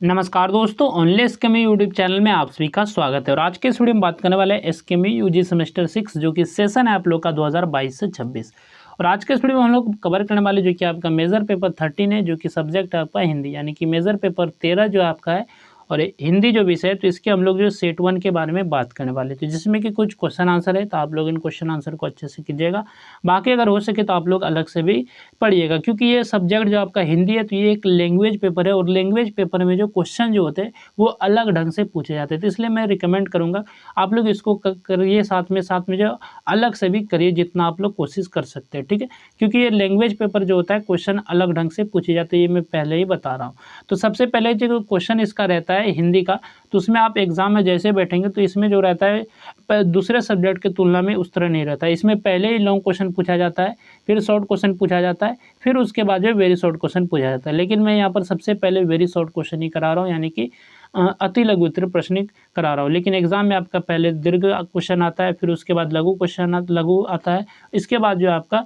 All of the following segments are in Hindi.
नमस्कार दोस्तों, ओनली एसकेएमयू यूट्यूब चैनल में आप सभी का स्वागत है। और आज के इस वीडियो में बात करने वाले हैं एसकेएमयू यूजी सेमेस्टर 6 जो कि सेशन है आप लोग का 2022 से 26। और आज के इस वीडियो में हम लोग कवर करने वाले जो कि आपका मेजर पेपर 13 है, जो कि सब्जेक्ट है आपका हिंदी, यानी कि मेजर पेपर 13 जो आपका है और हिंदी जो विषय है, तो इसके हम लोग जो सेट 1 के बारे में बात करने वाले थे, जिसमें कि कुछ क्वेश्चन आंसर है। तो आप लोग इन क्वेश्चन आंसर को अच्छे से कीजिएगा। बाकी अगर हो सके तो आप लोग अलग से भी पढ़िएगा, क्योंकि ये सब्जेक्ट जो आपका हिंदी है तो ये एक लैंग्वेज पेपर है और लैंग्वेज पेपर में जो क्वेश्चन जो होते हैं वो अलग ढंग से पूछे जाते हैं। तो इसलिए मैं रिकमेंड करूँगा आप लोग इसको करिए, साथ में जो अलग से भी करिए जितना आप लोग कोशिश कर सकते हैं, ठीक है। क्योंकि ये लैंग्वेज पेपर जो होता है क्वेश्चन अलग ढंग से पूछे जाते हैं, ये मैं पहले ही बता रहा हूँ। तो सबसे पहले जो क्वेश्चन इसका रहता है हिंदी का, तो उसमें आप एग्जाम में जैसे बैठेंगे तो इसमें जो रहता है दूसरे सब्जेक्ट की तुलना में उस तरह नहीं रहता है। इसमें पहले ही लॉन्ग क्वेश्चन पूछा जाता है, फिर शॉर्ट क्वेश्चन पूछा जाता है, फिर उसके बाद जो वेरी शॉर्ट क्वेश्चन पूछा जाता है। लेकिन मैं यहाँ पर सबसे पहले वेरी शॉर्ट क्वेश्चन ही करा रहा हूँ, यानी कि अति लघु उत्तरीय प्रश्न करा रहा हूँ। लेकिन एग्जाम में आपका पहले दीर्घ क्वेश्चन आता है, फिर उसके बाद लघु आता है, इसके बाद जो आपका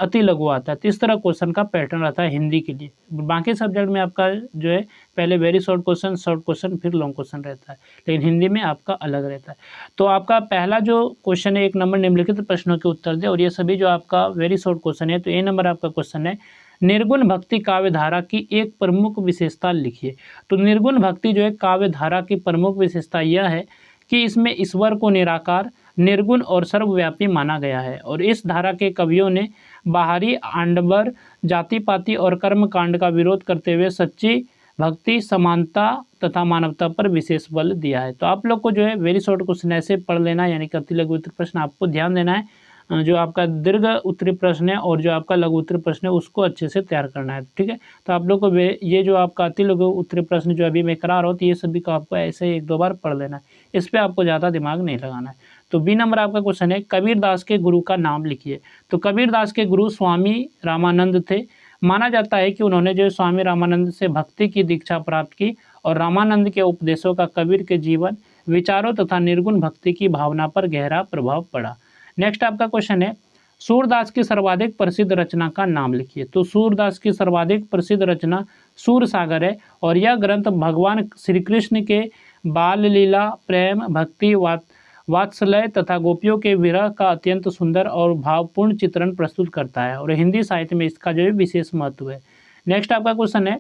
अति लघु आता है। तो इस तरह क्वेश्चन का पैटर्न आता है हिंदी के लिए। बाकी सब्जेक्ट में आपका जो है पहले वेरी शॉर्ट क्वेश्चन फिर लॉन्ग क्वेश्चन रहता है, लेकिन हिंदी में आपका अलग रहता है। तो आपका पहला जो क्वेश्चन है, 1 नंबर निम्नलिखित प्रश्नों के उत्तर दे, और ये सभी जो आपका वेरी शॉर्ट क्वेश्चन है। तो ए नंबर आपका क्वेश्चन है, निर्गुण भक्ति काव्य धारा की एक प्रमुख विशेषता लिखिए। तो निर्गुण भक्ति जो है काव्य धारा की प्रमुख विशेषता यह है कि इसमें ईश्वर को निराकार, निर्गुण और सर्वव्यापी माना गया है। और इस धारा के कवियों ने बाहरी आडंबर, जाति पाति और कर्म कांड का विरोध करते हुए सच्ची भक्ति, समानता तथा मानवता पर विशेष बल दिया है। तो आप लोग को जो है वेरी शॉर्ट क्वेश्चन ऐसे पढ़ लेना है, यानी कि अति लघु उत्तरीय प्रश्न आपको ध्यान देना है। जो आपका दीर्घ उत्तरीय प्रश्न है और जो आपका लघु उत्तरीय प्रश्न है उसको अच्छे से तैयार करना है, ठीक है। तो आप लोग को ये जो आपका अति लघु उत्तरीय प्रश्न जो अभी मैं करा रहा हूँ, तो ये सभी को आपको ऐसे 1-2 बार पढ़ लेना है, इस पर आपको ज़्यादा दिमाग नहीं लगाना है। तो बी नंबर आपका क्वेश्चन है, कबीर दास के गुरु का नाम लिखिए। तो कबीर दास के गुरु स्वामी रामानंद थे। माना जाता है कि उन्होंने जो स्वामी रामानंद से भक्ति की दीक्षा प्राप्त की और रामानंद के उपदेशों का कबीर के जीवन, विचारों तथा निर्गुण भक्ति की भावना पर गहरा प्रभाव पड़ा। नेक्स्ट आपका क्वेश्चन है, सूरदास की सर्वाधिक प्रसिद्ध रचना का नाम लिखिए। तो सूरदास की सर्वाधिक प्रसिद्ध रचना सूर सागर है, और यह ग्रंथ भगवान श्री कृष्ण के बाल लीला, प्रेम, भक्ति, वात्सल्य तथा गोपियों के विरह का अत्यंत सुंदर और भावपूर्ण चित्रण प्रस्तुत करता है, और हिंदी साहित्य में इसका जो है विशेष महत्व है। नेक्स्ट आपका क्वेश्चन है,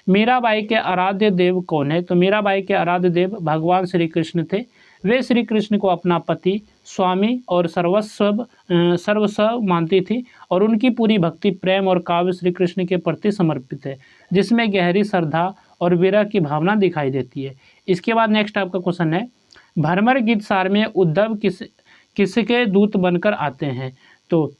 मीराबाई के आराध्य देव कौन है। तो मीराबाई के आराध्य देव भगवान श्री कृष्ण थे। वे श्री कृष्ण को अपना पति, स्वामी और सर्वस्व मानती थी, और उनकी पूरी भक्ति, प्रेम और काव्य श्री कृष्ण के प्रति समर्पित है, जिसमें गहरी श्रद्धा और विरह की भावना दिखाई देती है। इसके बाद नेक्स्ट आपका क्वेश्चन है, भ्रमर गीत सार में उद्धव किसके दूत बनकर आते हैं। तो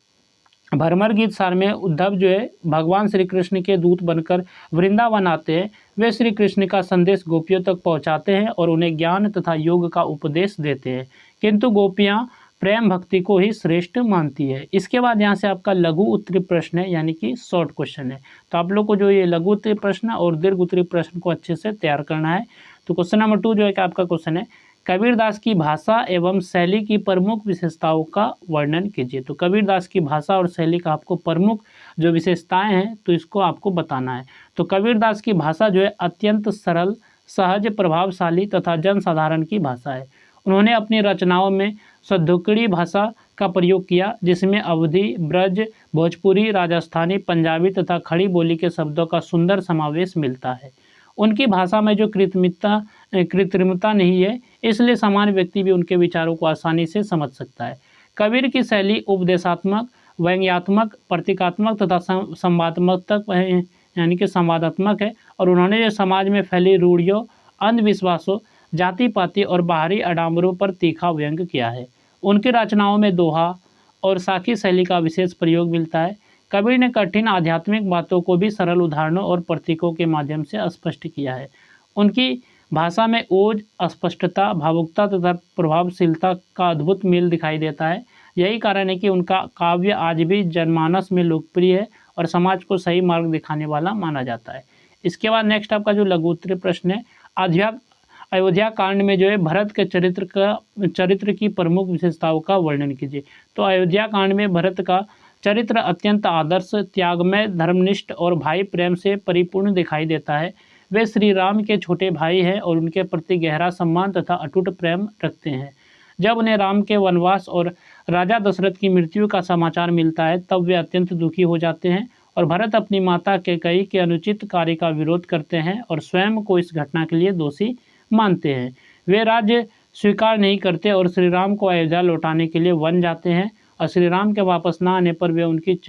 भ्रमर गीत सार में उद्धव जो है भगवान श्री कृष्ण के दूत बनकर वृंदावन आते हैं। वे श्री कृष्ण का संदेश गोपियों तक पहुंचाते हैं और उन्हें ज्ञान तथा योग का उपदेश देते हैं, किंतु गोपियां प्रेम भक्ति को ही श्रेष्ठ मानती है। इसके बाद यहाँ से आपका लघु उत्तरीय प्रश्न है, यानी कि शॉर्ट क्वेश्चन है। तो आप लोग को जो ये लघु उत्तरीय प्रश्न और दीर्घ उत्तरीय प्रश्न को अच्छे से तैयार करना है। तो क्वेश्चन नंबर 2 जो है कि आपका क्वेश्चन है, कबीरदास की भाषा एवं शैली की प्रमुख विशेषताओं का वर्णन कीजिए। तो कबीरदास की भाषा और शैली का आपको प्रमुख जो विशेषताएं हैं तो इसको आपको बताना है। तो कबीरदास की भाषा जो है अत्यंत सरल, सहज, प्रभावशाली तथा जनसाधारण की भाषा है। उन्होंने अपनी रचनाओं में सद्दुकड़ी भाषा का प्रयोग किया, जिसमें अवधी, ब्रज, भोजपुरी, राजस्थानी, पंजाबी तथा खड़ी बोली के शब्दों का सुंदर समावेश मिलता है। उनकी भाषा में जो कृत्रिमता नहीं है, इसलिए सामान्य व्यक्ति भी उनके विचारों को आसानी से समझ सकता है। कबीर की शैली उपदेशात्मक, व्यंग्यात्मक, प्रतीकात्मक तथा यानी कि संवादात्मक है, और उन्होंने जो समाज में फैली रूढ़ियों, अंधविश्वासों, जाति पाति और बाहरी आडंबरों पर तीखा व्यंग्य किया है। उनकी रचनाओं में दोहा और साखी शैली का विशेष प्रयोग मिलता है। कबीर ने कठिन आध्यात्मिक बातों को भी सरल उदाहरणों और प्रतीकों के माध्यम से स्पष्ट किया है। उनकी भाषा में ओज, स्पष्टता, भावुकता तथा प्रभावशीलता का अद्भुत मेल दिखाई देता है। यही कारण है कि उनका काव्य आज भी जनमानस में लोकप्रिय है और समाज को सही मार्ग दिखाने वाला माना जाता है। इसके बाद नेक्स्ट आपका जो लघु उत्तरीय प्रश्न है, अयोध्या कांड में जो है भरत के चरित्र की प्रमुख विशेषताओं का वर्णन कीजिए। तो अयोध्या कांड में भरत का चरित्र अत्यंत आदर्श, त्यागमय, धर्मनिष्ठ और भाई प्रेम से परिपूर्ण दिखाई देता है। वे श्री राम के छोटे भाई हैं और उनके प्रति गहरा सम्मान तथा अटूट प्रेम रखते हैं। जब उन्हें राम के वनवास और राजा दशरथ की मृत्यु का समाचार मिलता है तब वे अत्यंत दुखी हो जाते हैं और भरत अपनी माता कैकेयी के अनुचित कार्य का विरोध करते हैं और स्वयं को इस घटना के लिए दोषी मानते हैं। वे राज्य स्वीकार नहीं करते और श्री राम को अयोध्या लौटाने के लिए वन जाते हैं और श्री राम के वापस न आने पर वे उनकी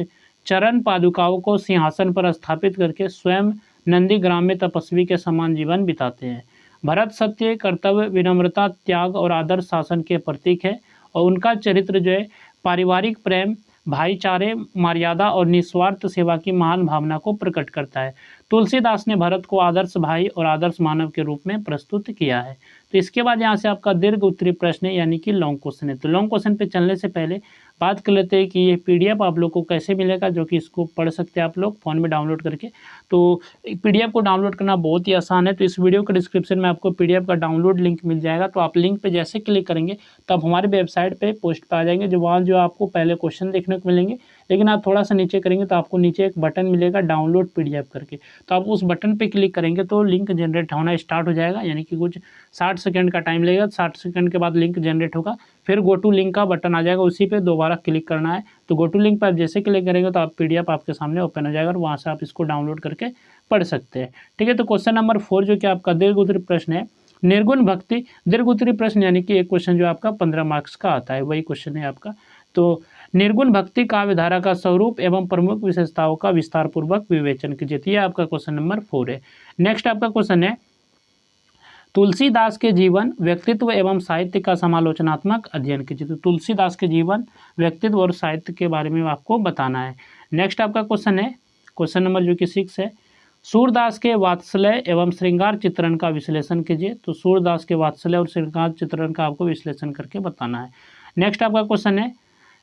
चरण पादुकाओं को सिंहासन पर स्थापित करके स्वयं नंदीग्राम में तपस्वी के समान जीवन बिताते हैं। भरत सत्य, कर्तव्य, विनम्रता, त्याग और आदर्श शासन के प्रतीक है और उनका चरित्र जो है पारिवारिक प्रेम, भाईचारे, मर्यादा और निस्वार्थ सेवा की महान भावना को प्रकट करता है। तुलसीदास ने भरत को आदर्श भाई और आदर्श मानव के रूप में प्रस्तुत किया है। तो इसके बाद यहाँ से आपका दीर्घ उत्तरीय प्रश्न है यानी कि लॉन्ग क्वेश्चन है। तो लॉन्ग क्वेश्चन पे चलने से पहले बात कर लेते हैं कि ये पीडीएफ आप लोग को कैसे मिलेगा, जो कि इसको पढ़ सकते हैं आप लोग फ़ोन में डाउनलोड करके। तो पीडीएफ को डाउनलोड करना बहुत ही आसान है। तो इस वीडियो के डिस्क्रिप्शन में आपको पीडीएफ का डाउनलोड लिंक मिल जाएगा। तो आप लिंक पे जैसे क्लिक करेंगे तब हमारे वेबसाइट पे पोस्ट पे आ जाएंगे, जो वहाँ जो आपको पहले क्वेश्चन देखने को मिलेंगे। लेकिन आप थोड़ा सा नीचे करेंगे तो आपको नीचे एक बटन मिलेगा डाउनलोड पीडीएफ करके, तो आप उस बटन पे क्लिक करेंगे तो लिंक जनरेट होना स्टार्ट हो जाएगा। यानी कि कुछ 60 सेकंड का टाइम लगेगा। 60 सेकंड के बाद लिंक जनरेट होगा, फिर गो टू लिंक का बटन आ जाएगा, उसी पे दोबारा क्लिक करना है। तो गो टू लिंक पर आप जैसे क्लिक करेंगे तो आप पीडीएफ आपके सामने ओपन हो जाएगा और वहाँ से आप इसको डाउनलोड करके पढ़ सकते हैं। ठीक है, तो क्वेश्चन नंबर 4 जो कि आपका दीर्घ उत्तरीय प्रश्न है, निर्गुण भक्ति। दीर्घ उत्तरीय प्रश्न यानी कि एक क्वेश्चन जो आपका 15 मार्क्स का आता है, वही क्वेश्चन है आपका। तो निर्गुण भक्ति काव्य धारा का स्वरूप एवं प्रमुख विशेषताओं का विस्तार पूर्वक विवेचन कीजिए। ये आपका क्वेश्चन नंबर 4 है। नेक्स्ट आपका क्वेश्चन है, तुलसीदास के जीवन, व्यक्तित्व एवं साहित्य का समालोचनात्मक अध्ययन कीजिए। तो तुलसीदास के जीवन, व्यक्तित्व और साहित्य के बारे में आपको बताना है। नेक्स्ट आपका क्वेश्चन है, क्वेश्चन नंबर जो कि 6 है, सूरदास के वात्सल्य एवं श्रृंगार चित्रण का विश्लेषण कीजिए। तो सूरदास के वात्सल्य और श्रृंगार चित्रण का आपको विश्लेषण करके बताना है। नेक्स्ट आपका क्वेश्चन है,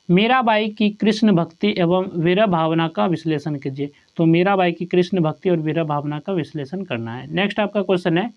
मीराबाई की कृष्ण भक्ति एवं वीर भावना का विश्लेषण कीजिए। तो मीराबाई की कृष्ण भक्ति और वीर भावना का विश्लेषण करना है। नेक्स्ट आपका क्वेश्चन है,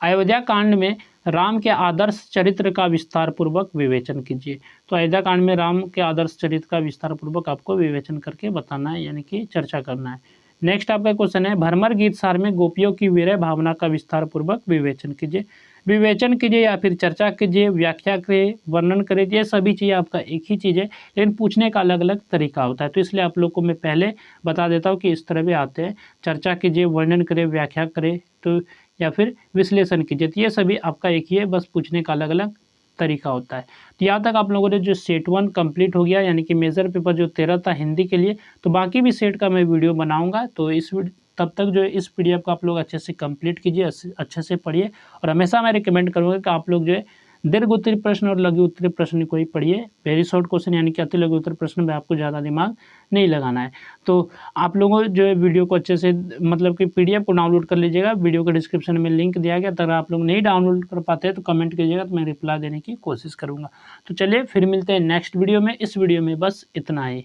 अयोध्या कांड में राम के आदर्श चरित्र का विस्तार पूर्वक विवेचन कीजिए। तो अयोध्या कांड में राम के आदर्श चरित्र का विस्तार पूर्वक आपको विवेचन करके बताना है, यानी कि चर्चा करना है। नेक्स्ट आपका क्वेश्चन है, भ्रमर गीत सार में गोपियों की वीर भावना का विस्तार पूर्वक विवेचन कीजिए। विवेचन कीजिए या फिर चर्चा कीजिए, व्याख्या करिए, वर्णन करिए, ये सभी चीज़ें आपका एक ही चीज़ है, लेकिन पूछने का अलग अलग तरीका होता है। तो इसलिए आप लोग को मैं पहले बता देता हूँ कि इस तरह भी आते हैं, चर्चा कीजिए, वर्णन करें, व्याख्या करें, तो या फिर विश्लेषण कीजिए। तो ये सभी आपका एक ही है, बस पूछने का अलग अलग तरीका होता है। तो यहाँ तक आप लोगों ने जो सेट 1 कंप्लीट हो गया, यानी कि मेजर पेपर जो 13 था हिंदी के लिए। तो बाकी भी सेट का मैं वीडियो बनाऊंगा, तो तब तक जो है इस पीडीएफ को आप लोग अच्छे से कंप्लीट कीजिए, अच्छे से पढ़िए। और हमेशा मैं रिकमेंड करूँगा कि आप लोग जो है दीर्घ उत्तरीय प्रश्न और लघु उत्तरीय प्रश्न को ही पढ़िए। वेरी शॉर्ट क्वेश्चन यानी कि अति लघु उत्तरीय प्रश्न में आपको ज़्यादा दिमाग नहीं लगाना है। तो आप लोगों जो है वीडियो को अच्छे से मतलब कि पीडीएफ को डाउनलोड कर लीजिएगा। वीडियो के डिस्क्रिप्शन में लिंक दिया गया, अगर आप लोग नहीं डाउनलोड कर पाते हैं तो कमेंट कीजिएगा, तो मैं रिप्लाई देने की कोशिश करूँगा। तो चलिए फिर मिलते हैं नेक्स्ट वीडियो में। इस वीडियो में बस इतना ही।